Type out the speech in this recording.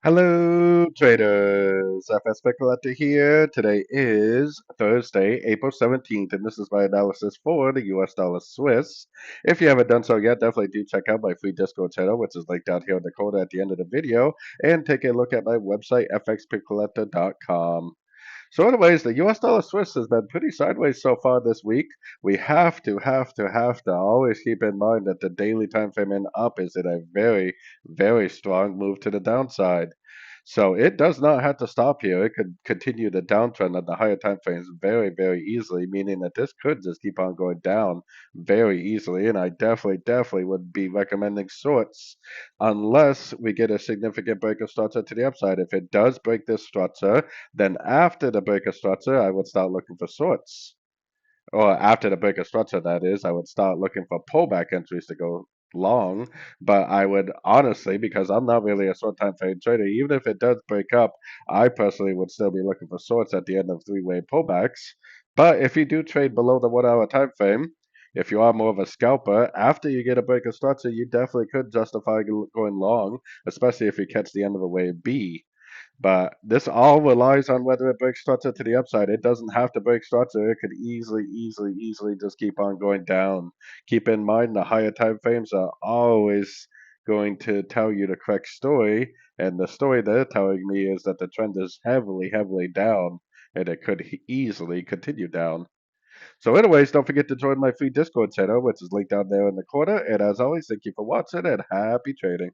Hello, traders. FX Pip Collector here. Today is Thursday, April 17th, and this is my analysis for the US dollar Swiss. If you haven't done so yet, definitely do check out my free Discord channel, which is linked down here in the corner at the end of the video, and take a look at my website, fxpipcollector.com. So anyways, the US dollar Swiss has been pretty sideways so far this week. We have to always keep in mind that the daily time frame in up is in a very strong move to the downside. So it does not have to stop here. It could continue the downtrend on the higher time frames very easily, meaning that this could just keep on going down very easily. And I definitely would be recommending shorts unless we get a significant break of structure to the upside. If it does break this structure, then after the break of structure, I would start looking for shorts. Or after the break of structure, that is, I would start looking for pullback entries to go long. But I would honestly, because I'm not really a short time frame trader, even if it does break up, I personally would still be looking for shorts at the end of three-way pullbacks. But if you do trade below the 1 hour time frame, if you are more of a scalper, after you get a break of structure, you definitely could justify going long, especially if you catch the end of a wave B. But this all relies on whether it breaks structure to the upside. It doesn't have to break structure. It could easily just keep on going down. Keep in mind the higher time frames are always going to tell you the correct story. And the story they're telling me is that the trend is heavily down and it could easily continue down. So anyways, don't forget to join my free Discord channel, which is linked down there in the corner. And as always, thank you for watching and happy trading.